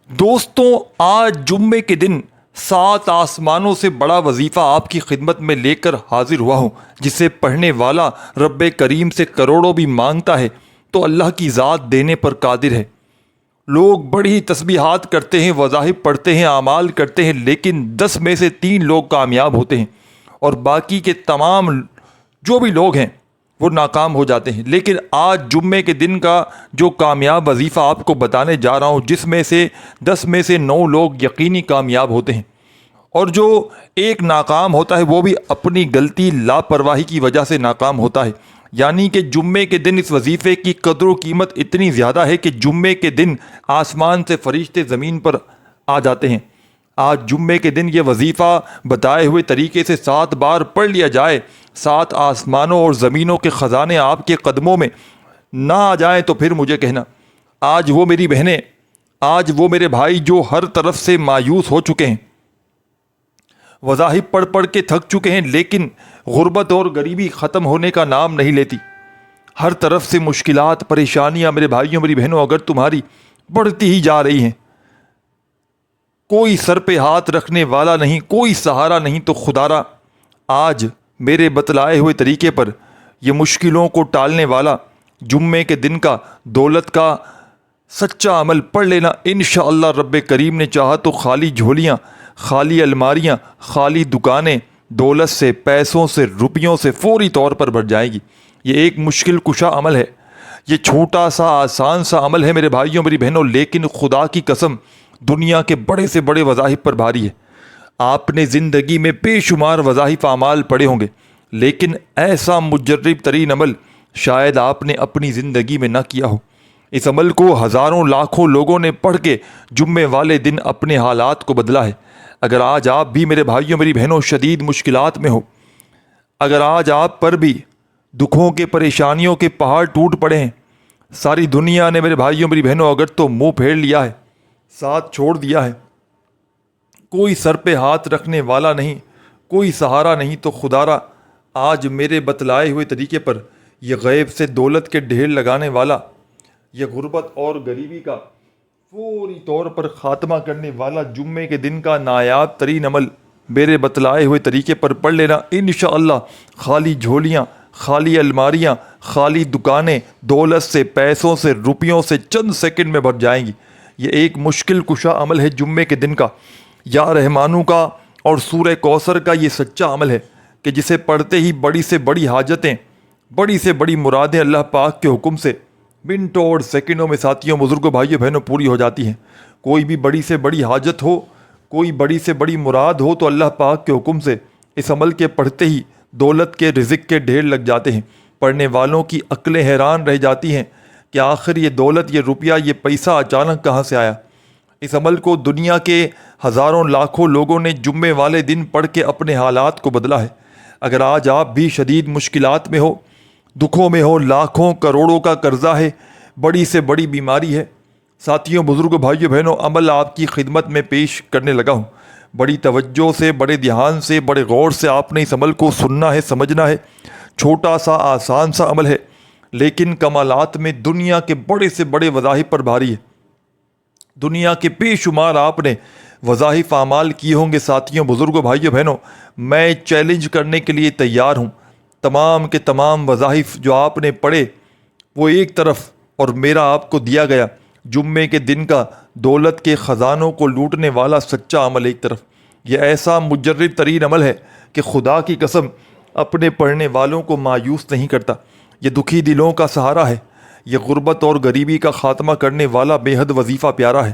دوستوں، آج جمعے کے دن 7 آسمانوں سے بڑا وظیفہ آپ کی خدمت میں لے کر حاضر ہوا ہوں، جسے پڑھنے والا رب کریم سے کروڑوں بھی مانگتا ہے تو اللہ کی ذات دینے پر قادر ہے۔ لوگ بڑی تسبیحات کرتے ہیں، وظائف پڑھتے ہیں، اعمال کرتے ہیں، لیکن 10 میں سے 3 لوگ کامیاب ہوتے ہیں اور باقی کے تمام جو بھی لوگ ہیں وہ ناکام ہو جاتے ہیں۔ لیکن آج جمعے کے دن کا جو کامیاب وظیفہ آپ کو بتانے جا رہا ہوں، جس میں سے 10 میں سے 9 لوگ یقینی کامیاب ہوتے ہیں، اور جو ایک ناکام ہوتا ہے وہ بھی اپنی غلطی لاپرواہی کی وجہ سے ناکام ہوتا ہے۔ یعنی کہ جمعے کے دن اس وظیفے کی قدر و قیمت اتنی زیادہ ہے کہ جمعے کے دن آسمان سے فرشتے زمین پر آ جاتے ہیں۔ آج جمعے کے دن یہ وظیفہ بتائے ہوئے طریقے سے 7 بار پڑھ لیا جائے، 7 آسمانوں اور زمینوں کے خزانے آپ کے قدموں میں نہ آ جائیں تو پھر مجھے کہنا۔ آج وہ میری بہنیں، آج وہ میرے بھائی جو ہر طرف سے مایوس ہو چکے ہیں، وظائف پڑھ پڑھ کے تھک چکے ہیں، لیکن غربت اور غریبی ختم ہونے کا نام نہیں لیتی۔ ہر طرف سے مشکلات، پریشانیاں میرے بھائیوں، میری بہنوں اگر تمہاری بڑھتی ہی جا رہی ہیں، کوئی سر پہ ہاتھ رکھنے والا نہیں، کوئی سہارا نہیں، تو خدارا آج میرے بتلائے ہوئے طریقے پر یہ مشکلوں کو ٹالنے والا جمعے کے دن کا دولت کا سچا عمل پڑھ لینا۔ انشاءاللہ رب کریم نے چاہا تو خالی جھولیاں، خالی الماریاں، خالی دکانیں دولت سے، پیسوں سے، روپیوں سے فوری طور پر بھر جائیں گی۔ یہ ایک مشکل کشا عمل ہے، یہ چھوٹا سا آسان سا عمل ہے میرے بھائیوں، میری بہنوں، لیکن خدا کی قسم دنیا کے بڑے سے بڑے وظائف پر بھاری ہے۔ آپ نے زندگی میں بے شمار وظائف اعمال پڑھے ہوں گے، لیکن ایسا مجرب ترین عمل شاید آپ نے اپنی زندگی میں نہ کیا ہو۔ اس عمل کو ہزاروں لاکھوں لوگوں نے پڑھ کے جمعے والے دن اپنے حالات کو بدلا ہے۔ اگر آج آپ بھی میرے بھائیوں، میری بہنوں شدید مشکلات میں ہو، اگر آج آپ پر بھی دکھوں کے، پریشانیوں کے پہاڑ ٹوٹ پڑے ہیں، ساری دنیا نے میرے بھائیوں، میری بہنوں اگر تو منہ پھیر لیا ہے، ساتھ چھوڑ دیا ہے، کوئی سر پہ ہاتھ رکھنے والا نہیں، کوئی سہارا نہیں، تو خدارا آج میرے بتلائے ہوئے طریقے پر یہ غیب سے دولت کے ڈھیر لگانے والا، یہ غربت اور غریبی کا فوری طور پر خاتمہ کرنے والا جمعے کے دن کا نایاب ترین عمل میرے بتلائے ہوئے طریقے پر پڑھ لینا۔ انشاءاللہ خالی جھولیاں، خالی الماریاں، خالی دکانیں دولت سے، پیسوں سے، روپیوں سے چند سیکنڈ میں بھر جائیں گی۔ یہ ایک مشکل کشا عمل ہے جمعے کے دن کا، یا رحمانوں کا اور سورہ کوثر کا یہ سچا عمل ہے کہ جسے پڑھتے ہی بڑی سے بڑی حاجتیں، بڑی سے بڑی مرادیں اللہ پاک کے حکم سے منٹوں اور سیکنڈوں میں ساتھیوں، بزرگوں، بھائیوں، بہنوں پوری ہو جاتی ہیں۔ کوئی بھی بڑی سے بڑی حاجت ہو، کوئی بڑی سے بڑی مراد ہو، تو اللہ پاک کے حکم سے اس عمل کے پڑھتے ہی دولت کے، رزق کے ڈھیر لگ جاتے ہیں۔ پڑھنے والوں کی عقلیں حیران رہ جاتی ہیں کہ آخر یہ دولت، یہ روپیہ، یہ پیسہ اچانک کہاں سے آیا۔ اس عمل کو دنیا کے ہزاروں لاکھوں لوگوں نے جمعے والے دن پڑھ کے اپنے حالات کو بدلا ہے۔ اگر آج آپ بھی شدید مشکلات میں ہو، دکھوں میں ہو، لاکھوں کروڑوں کا قرضہ ہے، بڑی سے بڑی بیماری ہے، ساتھیوں، بزرگوں، بھائیوں، بہنوں، عمل آپ کی خدمت میں پیش کرنے لگا ہوں۔ بڑی توجہ سے، بڑے دھیان سے، بڑے غور سے آپ نے اس عمل کو سننا ہے، سمجھنا ہے۔ چھوٹا سا آسان سا عمل ہے، لیکن کمالات میں دنیا کے بڑے سے بڑے وظائف پر بھاری ہے۔ دنیا کے بے شمار آپ نے وظائف اعمال کیے ہوں گے، ساتھیوں، بزرگوں، بھائیوں، بہنوں، میں چیلنج کرنے کے لیے تیار ہوں۔ تمام کے تمام وظائف جو آپ نے پڑھے وہ ایک طرف، اور میرا آپ کو دیا گیا جمعے کے دن کا دولت کے خزانوں کو لوٹنے والا سچا عمل ایک طرف۔ یہ ایسا مجرب ترین عمل ہے کہ خدا کی قسم اپنے پڑھنے والوں کو مایوس نہیں کرتا۔ یہ دکھی دلوں کا سہارا ہے، یہ غربت اور غریبی کا خاتمہ کرنے والا بے حد وظیفہ پیارا ہے۔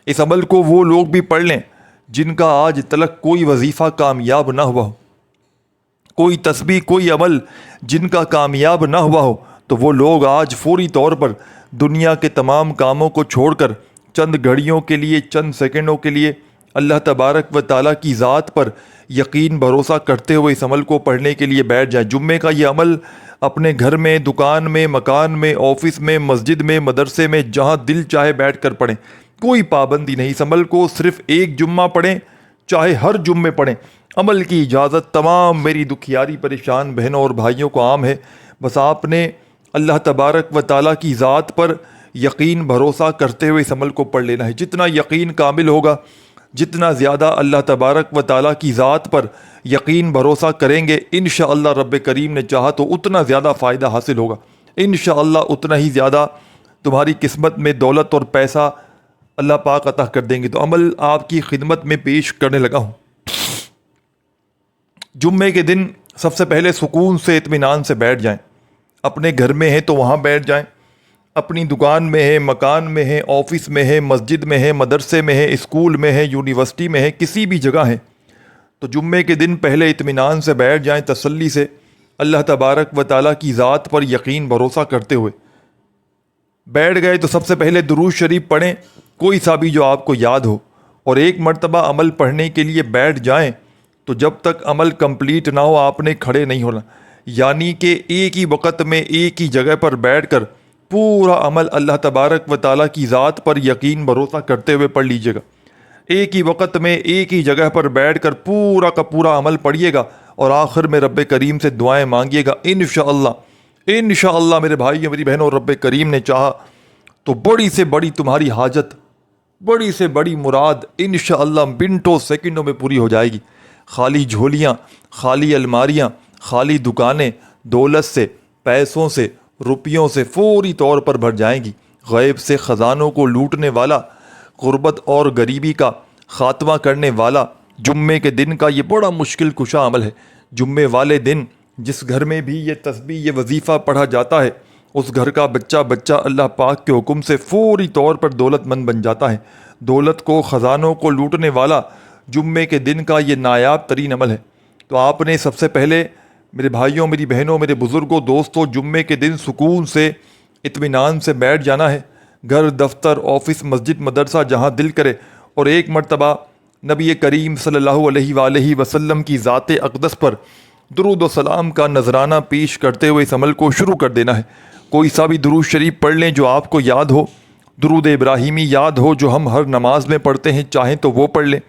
اس عمل کو وہ لوگ بھی پڑھ لیں جن کا آج تلک کوئی وظیفہ کامیاب نہ ہوا ہو، کوئی تسبیح، کوئی عمل جن کا کامیاب نہ ہوا ہو، تو وہ لوگ آج فوری طور پر دنیا کے تمام کاموں کو چھوڑ کر چند گھڑیوں کے لیے، چند سیکنڈوں کے لیے اللہ تبارک و تعالیٰ کی ذات پر یقین بھروسہ کرتے ہوئے اس عمل کو پڑھنے کے لیے بیٹھ جائیں۔ جمعے کا یہ عمل اپنے گھر میں، دکان میں، مکان میں، آفس میں، مسجد میں، مدرسے میں، جہاں دل چاہے بیٹھ کر پڑھیں، کوئی پابندی نہیں۔ اس عمل کو صرف ایک جمعہ پڑھیں، چاہے ہر جمعے پڑھیں، عمل کی اجازت تمام میری دکھیاری پریشان بہنوں اور بھائیوں کو عام ہے۔ بس آپ نے اللہ تبارک و تعالیٰ کی ذات پر یقین بھروسہ کرتے ہوئے اس عمل کو پڑھ لینا ہے۔ جتنا یقین کامل ہوگا، جتنا زیادہ اللہ تبارک و تعالیٰ کی ذات پر یقین بھروسہ کریں گے، انشاءاللہ رب کریم نے چاہا تو اتنا زیادہ فائدہ حاصل ہوگا، انشاءاللہ اتنا ہی زیادہ تمہاری قسمت میں دولت اور پیسہ اللہ پاک عطا کر دیں گے۔ تو عمل آپ کی خدمت میں پیش کرنے لگا ہوں۔ جمعے کے دن سب سے پہلے سکون سے اطمینان سے بیٹھ جائیں۔ اپنے گھر میں ہیں تو وہاں بیٹھ جائیں، اپنی دکان میں ہے، مکان میں ہے، آفس میں ہے، مسجد میں ہے، مدرسے میں ہے، اسکول میں ہے، یونیورسٹی میں ہے، کسی بھی جگہ ہے تو جمعے کے دن پہلے اطمینان سے بیٹھ جائیں، تسلی سے اللہ تبارک و تعالیٰ کی ذات پر یقین بھروسہ کرتے ہوئے بیٹھ گئے۔ تو سب سے پہلے درود شریف پڑھیں، کوئی سا بھی جو آپ کو یاد ہو، اور ایک مرتبہ عمل پڑھنے کے لیے بیٹھ جائیں تو جب تک عمل کمپلیٹ نہ ہو آپ نے کھڑے نہیں ہونا، یعنی کہ ایک ہی وقت میں ایک ہی جگہ پر بیٹھ کر پورا عمل اللہ تبارک و تعالیٰ کی ذات پر یقین بھروسہ کرتے ہوئے پڑھ لیجیے گا۔ ایک ہی وقت میں ایک ہی جگہ پر بیٹھ کر پورا کا پورا عمل پڑھیے گا اور آخر میں رب کریم سے دعائیں مانگیے گا۔ انشاءاللہ میرے بھائی میری بہنوں، رب کریم نے چاہا تو بڑی سے بڑی تمہاری حاجت، بڑی سے بڑی مراد انشاءاللہ منٹوں سیکنڈوں میں پوری ہو جائے گی۔ خالی جھولیاں، خالی الماریاں، خالی دکانیں دولت سے، پیسوں سے، روپیوں سے فوری طور پر بھر جائیں گی۔ غیب سے خزانوں کو لوٹنے والا، غربت اور غریبی کا خاتمہ کرنے والا جمعے کے دن کا یہ بڑا مشکل کشا عمل ہے۔ جمعے والے دن جس گھر میں بھی یہ تسبیح، یہ وظیفہ پڑھا جاتا ہے، اس گھر کا بچہ اللہ پاک کے حکم سے فوری طور پر دولت مند بن جاتا ہے۔ دولت کو، خزانوں کو لوٹنے والا جمعے کے دن کا یہ نایاب ترین عمل ہے۔ تو آپ نے سب سے پہلے میرے بھائیوں، میری بہنوں، میرے بزرگوں، دوستوں، جمعے کے دن سکون سے اطمینان سے بیٹھ جانا ہے، گھر، دفتر، آفس، مسجد، مدرسہ، جہاں دل کرے، اور ایک مرتبہ نبی کریم صلی اللہ علیہ وآلہ وسلم کی ذات اقدس پر درود و سلام کا نذرانہ پیش کرتے ہوئے اس عمل کو شروع کر دینا ہے۔ کوئی سا بھی درود شریف پڑھ لیں جو آپ کو یاد ہو، درود ابراہیمی یاد ہو جو ہم ہر نماز میں پڑھتے ہیں، چاہیں تو وہ پڑھ لیں،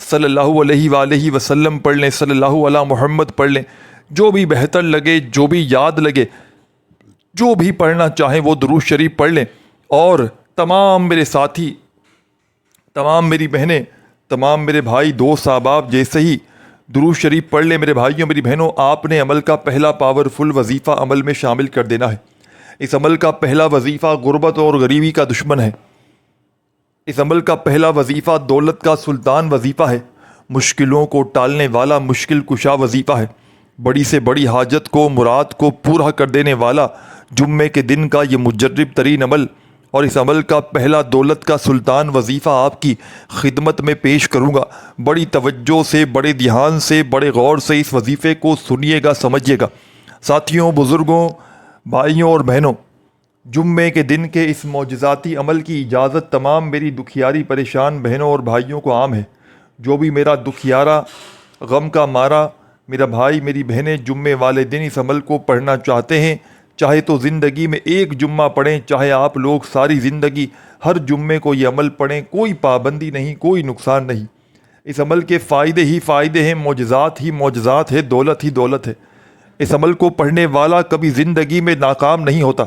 صلی اللہ علیہ وآلہ وسلم پڑھ لیں، صلی اللہ علی محمد پڑھ لیں، جو بھی بہتر لگے، جو بھی یاد لگے، جو بھی پڑھنا چاہیں وہ درود شریف پڑھ لیں۔ اور تمام میرے ساتھی، تمام میری بہنیں، تمام میرے بھائی، دوست، احباب جیسے ہی درود شریف پڑھ لیں میرے بھائیوں، میری بہنوں، آپ نے عمل کا پہلا پاورفل وظیفہ عمل میں شامل کر دینا ہے۔ اس عمل کا پہلا وظیفہ غربت اور غریبی کا دشمن ہے۔ اس عمل کا پہلا وظیفہ دولت کا سلطان وظیفہ ہے، مشکلوں کو ٹالنے والا مشکل کشا وظیفہ ہے، بڑی سے بڑی حاجت کو، مراد کو پورا کر دینے والا جمعے کے دن کا یہ مجرب ترین عمل، اور اس عمل کا پہلا دولت کا سلطان وظیفہ آپ کی خدمت میں پیش کروں گا۔ بڑی توجہ سے، بڑے دھیان سے، بڑے غور سے اس وظیفے کو سنیے گا، سمجھیے گا۔ ساتھیوں، بزرگوں، بھائیوں اور بہنوں، جمعے کے دن کے اس معجزاتی عمل کی اجازت تمام میری دکھیاری پریشان بہنوں اور بھائیوں کو عام ہے۔ جو بھی میرا دکھیارا، غم کا مارا میرا بھائی، میری بہنیں جمعے والے دن اس عمل کو پڑھنا چاہتے ہیں، چاہے تو زندگی میں ایک جمعہ پڑھیں، چاہے آپ لوگ ساری زندگی ہر جمعے کو یہ عمل پڑھیں، کوئی پابندی نہیں، کوئی نقصان نہیں۔ اس عمل کے فائدے ہی فائدے ہیں، معجزات ہی معجزات ہے، دولت ہی دولت ہے۔ اس عمل کو پڑھنے والا کبھی زندگی میں ناکام نہیں ہوتا۔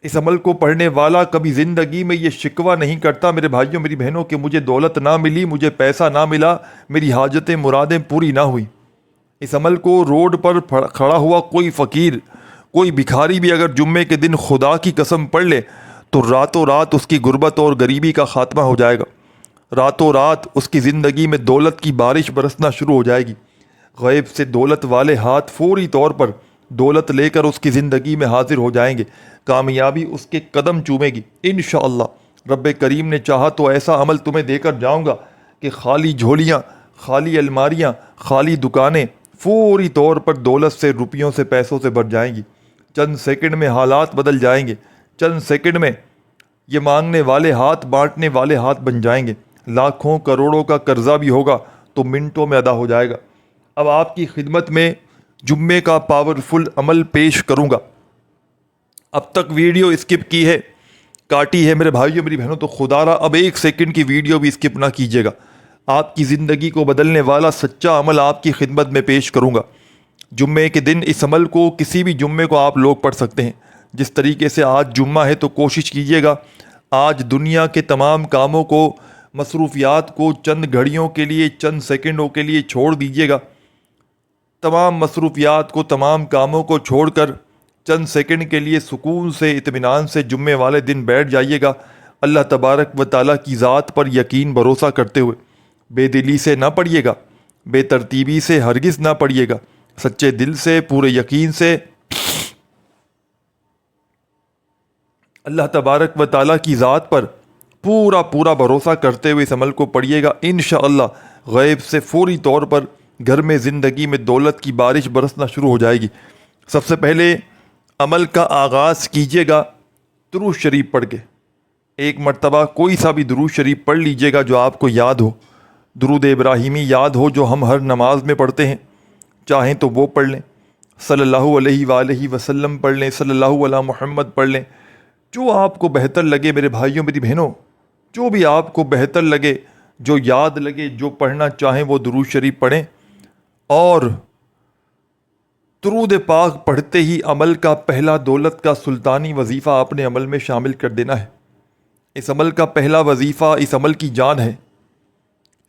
اس عمل کو پڑھنے والا کبھی زندگی میں یہ شکوہ نہیں کرتا میرے بھائیوں، میری بہنوں، کہ مجھے دولت نہ ملی، مجھے پیسہ نہ ملا، میری حاجتیں مرادیں پوری نہ ہوئی۔ اس عمل کو روڈ پر کھڑا ہوا کوئی فقیر، کوئی بھکاری بھی اگر جمعے کے دن خدا کی قسم پڑھ لے تو راتوں رات اس کی غربت اور غریبی کا خاتمہ ہو جائے گا، راتوں رات اس کی زندگی میں دولت کی بارش برسنا شروع ہو جائے گی۔ غیب سے دولت والے ہاتھ فوری طور پر دولت لے کر اس کی زندگی میں حاضر ہو جائیں گے، کامیابی اس کے قدم چومے گی۔ انشاءاللہ رب کریم نے چاہا تو ایسا عمل تمہیں دے کر جاؤں گا کہ خالی جھولیاں، خالی الماریاں، خالی دکانیں فوری طور پر دولت سے، روپیوں سے، پیسوں سے بھر جائیں گی۔ چند سیکنڈ میں حالات بدل جائیں گے، چند سیکنڈ میں یہ مانگنے والے ہاتھ بانٹنے والے ہاتھ بن جائیں گے۔ لاکھوں کروڑوں کا قرضہ بھی ہوگا تو منٹوں میں ادا ہو جائے گا۔ اب آپ کی خدمت میں جمعے کا پاورفل عمل پیش کروں گا۔ اب تک ویڈیو اسکپ کی ہے، کاٹی ہے میرے بھائیوں، میری بہنوں، تو خدا را اب ایک سیکنڈ کی ویڈیو بھی اسکپ نہ کیجیے گا۔ آپ کی زندگی کو بدلنے والا سچا عمل آپ کی خدمت میں پیش کروں گا۔ جمعے کے دن اس عمل کو، کسی بھی جمعے کو آپ لوگ پڑھ سکتے ہیں، جس طریقے سے آج جمعہ ہے تو کوشش کیجیے گا آج دنیا کے تمام کاموں کو، مصروفیات کو چند گھڑیوں کے لیے، چند سیکنڈوں کے لیے چھوڑ دیجیے گا۔ تمام مصروفیات کو، تمام کاموں کو چھوڑ کر چند سیکنڈ کے لیے سکون سے، اطمینان سے جمعے والے دن بیٹھ جائیے گا، اللہ تبارک و تعالیٰ کی ذات پر یقین بھروسہ کرتے ہوئے۔ بے دلی سے نہ پڑھیے گا، بے ترتیبی سے ہرگز نہ پڑھیے گا، سچے دل سے، پورے یقین سے اللہ تبارک و تعالیٰ کی ذات پر پورا بھروسہ کرتے ہوئے اس عمل کو پڑھیے گا۔ انشاءاللہ غیب سے فوری طور پر گھر میں، زندگی میں دولت کی بارش برسنا شروع ہو جائے گی۔ سب سے پہلے عمل کا آغاز کیجیے گا درود شریف پڑھ کے۔ ایک مرتبہ کوئی سا بھی درود شریف پڑھ لیجیے گا جو آپ کو یاد ہو، درود ابراہیمی یاد ہو جو ہم ہر نماز میں پڑھتے ہیں، چاہیں تو وہ پڑھ لیں، صلی اللہ علیہ وآلہ وسلم پڑھ لیں، صلی اللہ علی محمد پڑھ لیں، جو آپ کو بہتر لگے میرے بھائیوں میری بہنوں، جو بھی آپ کو بہتر لگے، جو یاد لگے، جو پڑھنا چاہیں وہ درود شریف پڑھیں۔ اور درود پاک پڑھتے ہی عمل کا پہلا دولت کا سلطانی وظیفہ اپنے عمل میں شامل کر دینا ہے۔ اس عمل کا پہلا وظیفہ اس عمل کی جان ہے۔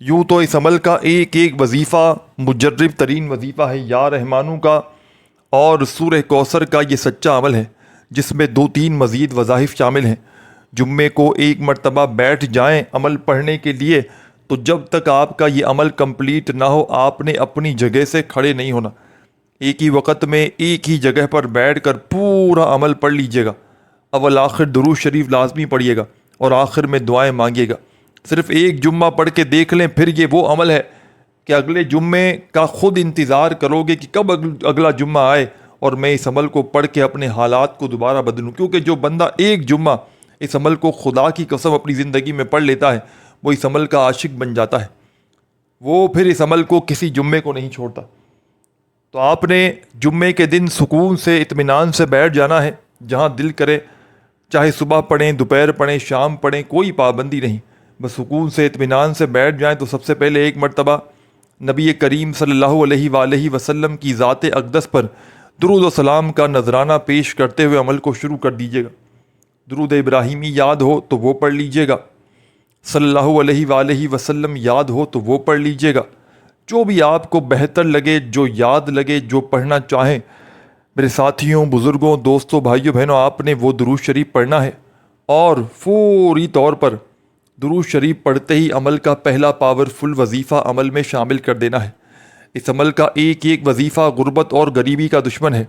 یوں تو اس عمل کا ایک ایک وظیفہ مجرب ترین وظیفہ ہے یا رحمانوں کا، اور سورہ کوثر کا یہ سچا عمل ہے جس میں 2-3 مزید وظائف شامل ہیں۔ جمعے کو ایک مرتبہ بیٹھ جائیں عمل پڑھنے کے لیے، تو جب تک آپ کا یہ عمل کمپلیٹ نہ ہو آپ نے اپنی جگہ سے کھڑے نہیں ہونا۔ ایک ہی وقت میں ایک ہی جگہ پر بیٹھ کر پورا عمل پڑھ لیجئے گا۔ اول آخر درود شریف لازمی پڑھیے گا اور آخر میں دعائیں مانگیے گا۔ صرف ایک جمعہ پڑھ کے دیکھ لیں، پھر یہ وہ عمل ہے کہ اگلے جمعے کا خود انتظار کرو گے کہ کب اگلا جمعہ آئے اور میں اس عمل کو پڑھ کے اپنے حالات کو دوبارہ بدلوں۔ کیونکہ جو بندہ ایک جمعہ اس عمل کو خدا کی قسم اپنی زندگی میں پڑھ لیتا ہے وہ اس عمل کا عاشق بن جاتا ہے، وہ پھر اس عمل کو کسی جمعے کو نہیں چھوڑتا۔ تو آپ نے جمعے کے دن سکون سے، اطمینان سے بیٹھ جانا ہے، جہاں دل کرے، چاہے صبح پڑھیں، دوپہر پڑھیں، شام پڑھیں، کوئی پابندی نہیں، بس سکون سے، اطمینان سے بیٹھ جائیں۔ تو سب سے پہلے ایک مرتبہ نبی کریم صلی اللہ علیہ وآلہ وسلم کی ذات اقدس پر درود و سلام کا نذرانہ پیش کرتے ہوئے عمل کو شروع کر دیجیے گا۔ درود ابراہیمی یاد ہو تو وہ پڑھ لیجیے گا، صلی اللہ علیہ وآلہ وسلم یاد ہو تو وہ پڑھ لیجیے گا، جو بھی آپ کو بہتر لگے، جو یاد لگے، جو پڑھنا چاہیں۔ میرے ساتھیوں، بزرگوں، دوستوں، بھائیوں، بہنوں، آپ نے وہ درود شریف پڑھنا ہے اور فوری طور پر درود شریف پڑھتے ہی عمل کا پہلا پاورفل وظیفہ عمل میں شامل کر دینا ہے۔ اس عمل کا ایک ایک وظیفہ غربت اور غریبی کا دشمن ہے،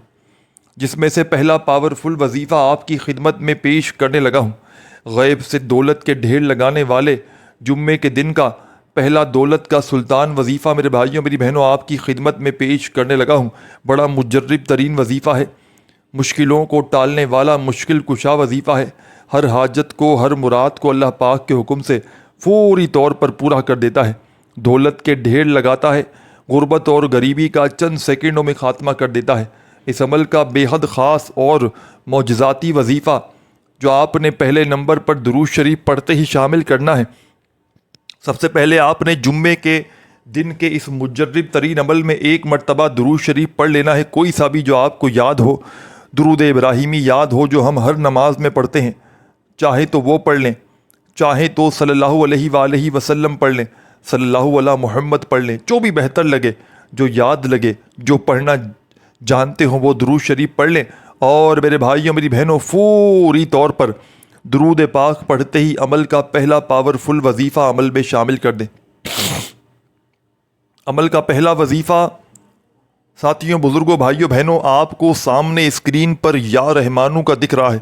جس میں سے پہلا پاورفل وظیفہ آپ کی خدمت میں پیش کرنے لگا ہوں۔ غیب سے دولت کے ڈھیر لگانے والے جمعے کے دن کا پہلا دولت کا سلطان وظیفہ میرے بھائیوں میری بہنوں آپ کی خدمت میں پیش کرنے لگا ہوں۔ بڑا مجرب ترین وظیفہ ہے، مشکلوں کو ٹالنے والا مشکل کشا وظیفہ ہے۔ ہر حاجت کو، ہر مراد کو اللہ پاک کے حکم سے فوری طور پر پورا کر دیتا ہے، دولت کے ڈھیر لگاتا ہے، غربت اور غریبی کا چند سیکنڈوں میں خاتمہ کر دیتا ہے۔ اس عمل کا بے حد خاص اور معجزاتی وظیفہ جو آپ نے پہلے نمبر پر درود شریف پڑھتے ہی شامل کرنا ہے۔ سب سے پہلے آپ نے جمعے کے دن کے اس مجرب ترین عمل میں ایک مرتبہ درود شریف پڑھ لینا ہے، کوئی سا بھی جو آپ کو یاد ہو۔ درود ابراہیمی یاد ہو جو ہم ہر نماز میں پڑھتے ہیں، چاہے تو وہ پڑھ لیں، چاہے تو صلی اللہ علیہ وآلہ وسلم پڑھ لیں، صلی اللہ علی محمد پڑھ لیں، جو بھی بہتر لگے، جو یاد لگے، جو پڑھنا جانتے ہوں وہ درود شریف پڑھ لیں۔ اور میرے بھائیوں میری بہنوں، فوری طور پر درود پاک پڑھتے ہی عمل کا پہلا پاورفل وظیفہ عمل میں شامل کر دیں۔ عمل کا پہلا وظیفہ ساتھیوں، بزرگوں، بھائیوں، بہنوں، آپ کو سامنے اسکرین پر یا رحمانوں کا دکھ رہا ہے۔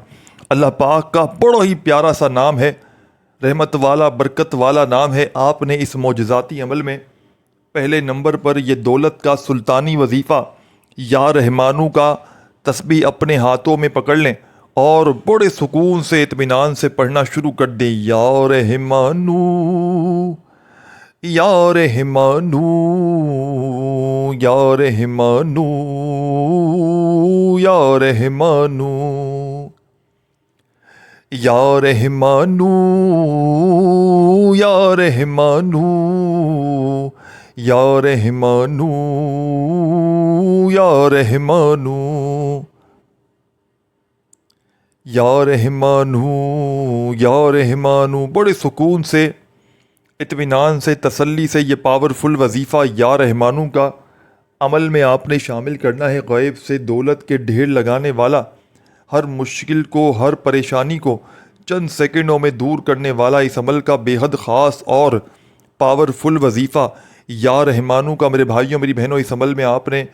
اللہ پاک کا بڑا ہی پیارا سا نام ہے، رحمت والا، برکت والا نام ہے۔ آپ نے اس معجزاتی عمل میں پہلے نمبر پر یہ دولت کا سلطانی وظیفہ یا رحمانوں کا تسبیح اپنے ہاتھوں میں پکڑ لیں اور بڑے سکون سے، اطمینان سے پڑھنا شروع کر دیں۔ یا رحمانو، یا رحمانو، یا رحمانو، یا رحمانو، یا رحمانو، یا رحمانو، یا رحمانو، یا رحمانو۔ یا رحمانو یا رحمانو، بڑے سکون سے، اطمینان سے، تسلی سے یہ پاورفل وظیفہ یا رحمانو کا عمل میں آپ نے شامل کرنا ہے۔ غیب سے دولت کے ڈھیر لگانے والا، ہر مشکل کو، ہر پریشانی کو چند سیکنڈوں میں دور کرنے والا اس عمل کا بے حد خاص اور پاورفل وظیفہ یا رحمانو کا میرے بھائیوں میری بہنوں، اس عمل میں آپ نے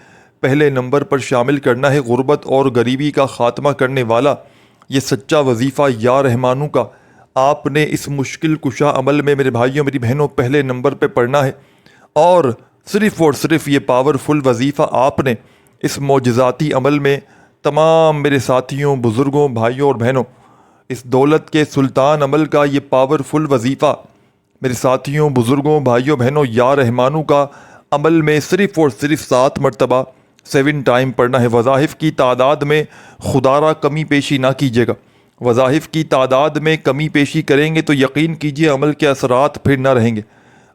پہلے نمبر پر شامل کرنا ہے۔ غربت اور غریبی کا خاتمہ کرنے والا یہ سچا وظیفہ یا رحمانو کا آپ نے اس مشکل کشا عمل میں میرے بھائیوں میری بہنوں پہلے نمبر پہ پڑھنا ہے، اور صرف یہ پاورفل وظیفہ آپ نے اس معجزاتی عمل میں تمام میرے ساتھیوں، بزرگوں، بھائیوں اور بہنوں، اس دولت کے سلطان عمل کا یہ پاورفل وظیفہ میرے ساتھیوں، بزرگوں، بھائیوں، بہنوں یا رحمانو کا عمل میں صرف 7 مرتبہ 7 ٹائم پڑھنا ہے۔ وظائف کی تعداد میں خدا را کمی پیشی نہ کیجیے گا۔ وظائف کی تعداد میں کمی پیشی کریں گے تو یقین کیجیے عمل کے اثرات پھر نہ رہیں گے۔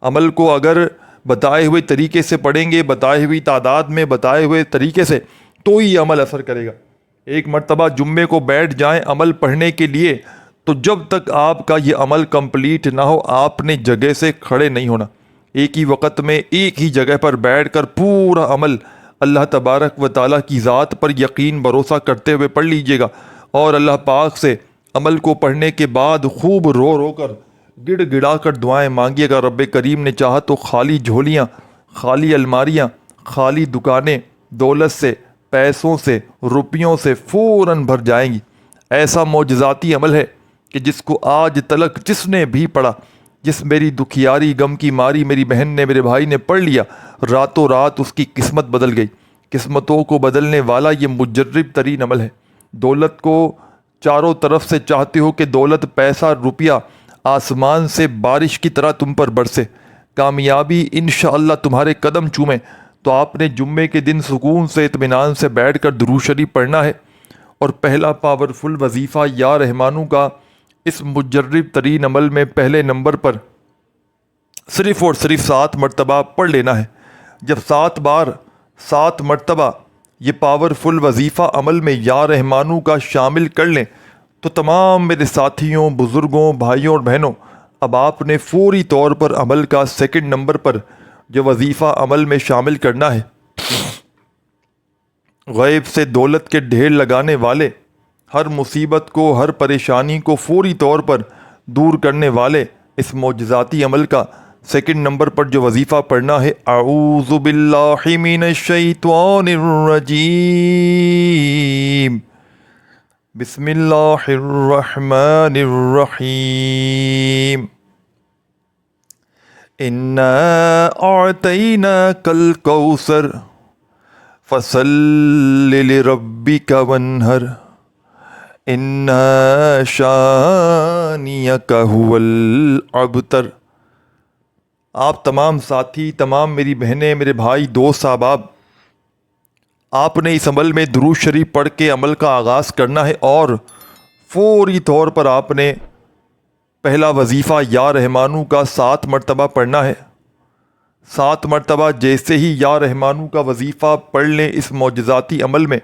عمل کو اگر بتائے ہوئے طریقے سے پڑھیں گے، بتائے ہوئی تعداد میں، بتائے ہوئے طریقے سے، تو ہی عمل اثر کرے گا۔ ایک مرتبہ جمعے کو بیٹھ جائیں عمل پڑھنے کے لیے، تو جب تک آپ کا یہ عمل کمپلیٹ نہ ہو آپ نے جگہ سے کھڑے نہیں ہونا۔ ایک ہی وقت میں ایک ہی جگہ پر بیٹھ کر پورا عمل اللہ تبارک و تعالیٰ کی ذات پر یقین بھروسہ کرتے ہوئے پڑھ لیجئے گا، اور اللہ پاک سے عمل کو پڑھنے کے بعد خوب رو رو کر، گڑ گڑا کر دعائیں مانگیے گا۔ رب کریم نے چاہا تو خالی جھولیاں، خالی الماریاں، خالی دکانیں دولت سے، پیسوں سے، روپیوں سے فوراً بھر جائیں گی۔ ایسا معجزاتی عمل ہے کہ جس کو آج تلک جس نے بھی پڑھا، جس میری دکھیاری غم کی ماری میری بہن نے، میرے بھائی نے پڑھ لیا، راتوں رات اس کی قسمت بدل گئی۔ قسمتوں کو بدلنے والا یہ مجرب ترین عمل ہے۔ دولت کو چاروں طرف سے چاہتے ہو کہ دولت، پیسہ، روپیہ آسمان سے بارش کی طرح تم پر برسے، کامیابی انشاءاللہ تمہارے قدم چومے، تو آپ نے جمعے کے دن سکون سے، اطمینان سے بیٹھ کر درود شریف پڑھنا ہے، اور پہلا پاورفل وظیفہ یا رحمانو کا اس مجرب ترین عمل میں پہلے نمبر پر صرف 7 مرتبہ پڑھ لینا ہے۔ جب 7 مرتبہ یہ پاورفل وظیفہ عمل میں یا رحمانو کا شامل کر لیں تو تمام میرے ساتھیوں، بزرگوں، بھائیوں اور بہنوں، اب آپ نے فوری طور پر عمل کا سیکنڈ نمبر پر جو وظیفہ عمل میں شامل کرنا ہے، غیب سے دولت کے ڈھیر لگانے والے، ہر مصیبت کو، ہر پریشانی کو فوری طور پر دور کرنے والے اس معجزاتی عمل کا سیکنڈ نمبر پر جو وظیفہ پڑھنا ہے، اعوذ باللہ من الشیطان الرجیم، بسم اللہ الرحمن الرحیم، انا اعطیناک الکوثر فصل لربک وانہر ان شانئک هو الابتر۔ آپ تمام ساتھی، تمام میری بہنیں، میرے بھائی، دوست، احباب، آپ نے اس عمل میں درود شریف پڑھ کے عمل کا آغاز کرنا ہے، اور فوری طور پر آپ نے پہلا وظیفہ یا رحمانو کا 7 مرتبہ پڑھنا ہے۔ 7 مرتبہ جیسے ہی یا رحمانو کا وظیفہ پڑھ لیں اس معجزاتی عمل میں،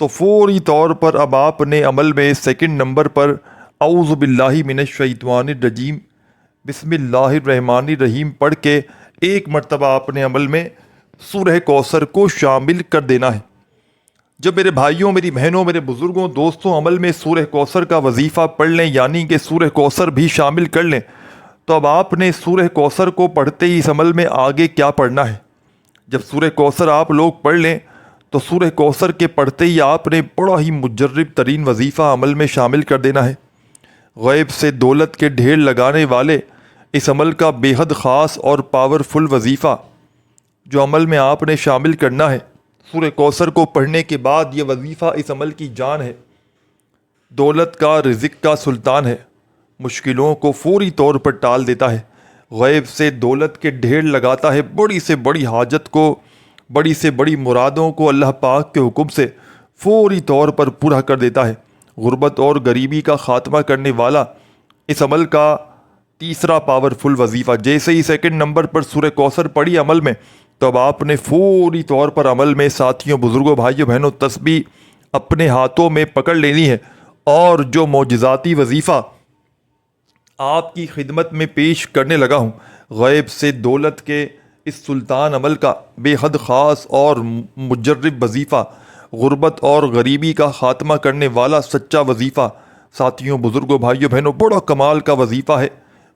تو فوری طور پر اب آپ نے عمل میں سیکنڈ نمبر پر اعوذ باللہ من الشیطان الرجیم، بسم اللہ الرحمن الرحیم پڑھ کے ایک مرتبہ آپ نے عمل میں سورہ کوثر کو شامل کر دینا ہے۔ جب میرے بھائیوں، میری بہنوں، میرے بزرگوں، دوستوں عمل میں سورہ کوثر کا وظیفہ پڑھ لیں، یعنی کہ سورہ کوثر بھی شامل کر لیں، تو اب آپ نے سورہ کوثر کو پڑھتے ہی اس عمل میں آگے کیا پڑھنا ہے۔ جب سورہ کوثر آپ لوگ پڑھ لیں تو سورہ کوثر کے پڑھتے ہی آپ نے بڑا ہی مجرب ترین وظیفہ عمل میں شامل کر دینا ہے۔ غیب سے دولت کے ڈھیر لگانے والے اس عمل کا بے حد خاص اور پاورفل وظیفہ جو عمل میں آپ نے شامل کرنا ہے، سورہ کوثر کو پڑھنے کے بعد یہ وظیفہ اس عمل کی جان ہے، دولت کا، رزق کا سلطان ہے، مشکلوں کو فوری طور پر ٹال دیتا ہے، غیب سے دولت کے ڈھیر لگاتا ہے، بڑی سے بڑی حاجت کو، بڑی سے بڑی مرادوں کو اللہ پاک کے حکم سے فوری طور پر پورا کر دیتا ہے۔ غربت اور غریبی کا خاتمہ کرنے والا اس عمل کا تیسرا پاورفل وظیفہ، جیسے ہی سیکنڈ نمبر پر سورہ کوثر پڑھی عمل میں، تو اب آپ نے فوری طور پر عمل میں ساتھیوں، بزرگوں، بھائیوں، بہنوں، تسبیح اپنے ہاتھوں میں پکڑ لینی ہے، اور جو معجزاتی وظیفہ آپ کی خدمت میں پیش کرنے لگا ہوں، غیب سے دولت کے اس سلطان عمل کا بے حد خاص اور مجرب وظیفہ، غربت اور غریبی کا خاتمہ کرنے والا سچا وظیفہ، ساتھیوں، بزرگوں، بھائیوں، بہنوں، بڑا کمال کا وظیفہ ہے،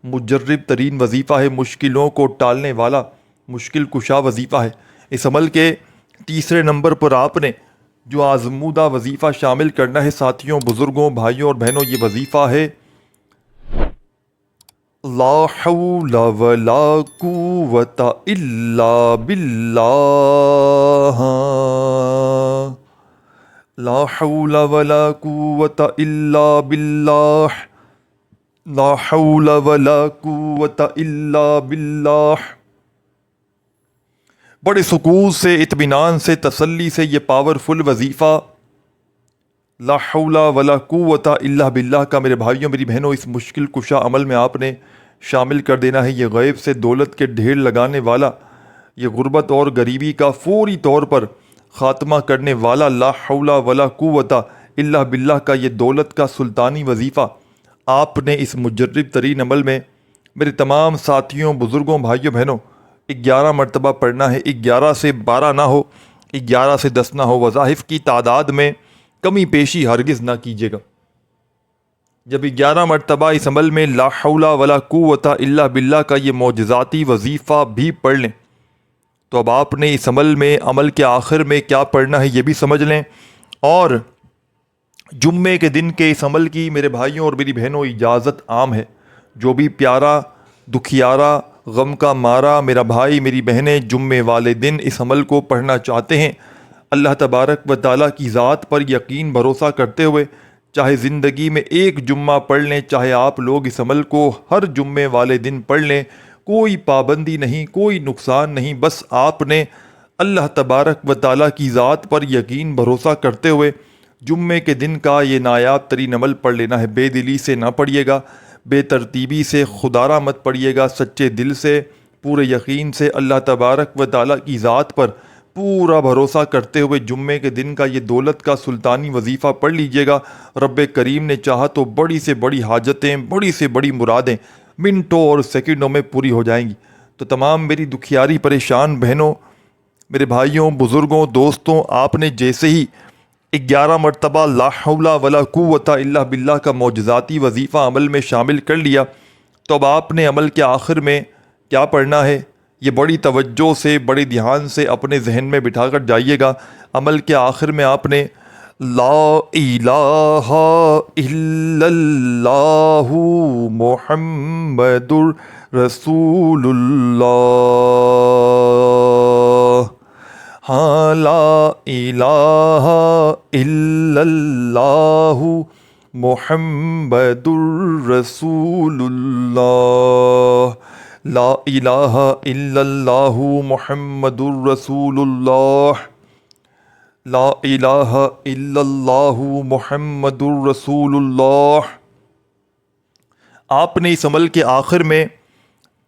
مجرب ترین وظیفہ ہے، مشکلوں کو ٹالنے والا مشکل کشا وظیفہ ہے۔ اس عمل کے تیسرے نمبر پر آپ نے جو آزمودہ وظیفہ شامل کرنا ہے ساتھیوں، بزرگوں، بھائیوں اور بہنوں، یہ وظیفہ ہے لا حول ولا قوت الا باللہ، لا حول ولا قوت الا باللہ، لا حول ولا قوت الا باللہ۔ بڑے سکون سے، اطمینان سے، تسلی سے یہ پاورفل وظیفہ لا حول ولا قوت الا باللہ کا میرے بھائیوں، میری بہنوں، اس مشکل کشا عمل میں آپ نے شامل کر دینا ہے۔ یہ غیب سے دولت کے ڈھیر لگانے والا، یہ غربت اور غریبی کا فوری طور پر خاتمہ کرنے والا لا حول ولا قوت الا باللہ کا یہ دولت کا سلطانی وظیفہ آپ نے اس مجرب ترین عمل میں میرے تمام ساتھیوں، بزرگوں، بھائیوں، بہنوں 11 مرتبہ پڑھنا ہے۔ 11 سے 12 نہ ہو، 11 سے 10 نہ ہو، وظائف کی تعداد میں کمی پیشی ہرگز نہ کیجیے گا۔ جب 11 مرتبہ اس عمل میں لا حول ولا قوت الا باللہ کا یہ معجزاتی وظیفہ بھی پڑھ لیں تو اب آپ نے اس عمل کے آخر میں کیا پڑھنا ہے یہ بھی سمجھ لیں۔ اور جمعے کے دن کے اس عمل کی میرے بھائیوں اور میری بہنوں اجازت عام ہے۔ جو بھی پیارا، دکھیارا، غم کا مارا میرا بھائی، میری بہنیں جمعے والے دن اس عمل کو پڑھنا چاہتے ہیں، اللہ تبارک و تعالیٰ کی ذات پر یقین بھروسہ کرتے ہوئے چاہے زندگی میں ایک جمعہ پڑھ لیں، چاہے آپ لوگ اس عمل کو ہر جمعے والے دن پڑھ لیں، کوئی پابندی نہیں، کوئی نقصان نہیں، بس آپ نے اللہ تبارک و تعالیٰ کی ذات پر یقین بھروسہ کرتے ہوئے جمعے کے دن کا یہ نایاب ترین عمل پڑھ لینا ہے۔ بے دلی سے نہ پڑھیے گا، بے ترتیبی سے خودارہ مت پڑھیے گا، سچے دل سے، پورے یقین سے اللہ تبارک و تعالیٰ کی ذات پر پورا بھروسہ کرتے ہوئے جمعے کے دن کا یہ دولت کا سلطانی وظیفہ پڑھ لیجئے گا۔ رب کریم نے چاہا تو بڑی سے بڑی حاجتیں، بڑی سے بڑی مرادیں منٹوں اور سیکنڈوں میں پوری ہو جائیں گی۔ تو تمام میری دکھیاری پریشان بہنوں، میرے بھائیوں، بزرگوں، دوستوں، آپ نے جیسے ہی 11 مرتبہ لا حول ولا قوت الا باللہ کا معجزاتی وظیفہ عمل میں شامل کر لیا تو اب آپ نے عمل کے آخر میں کیا پڑھنا ہے یہ بڑی توجہ سے، بڑے دھیان سے اپنے ذہن میں بٹھا کر جائیے گا۔ عمل کے آخر میں آپ نے لا الہ الا اللہ محمد رسول اللہ، ہاں، لا الہ الا اللہ محمد رسول اللہ، لا الہ الا اللہ محمد رسول اللہ، لا الہ الا اللہ محمد رسول اللہ۔ آپ نے اس عمل کے آخر میں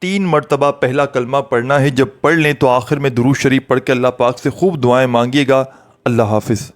3 مرتبہ پہلا کلمہ پڑھنا ہے۔ جب پڑھ لیں تو آخر میں درود شریف پڑھ کے اللہ پاک سے خوب دعائیں مانگیے گا۔ اللہ حافظ۔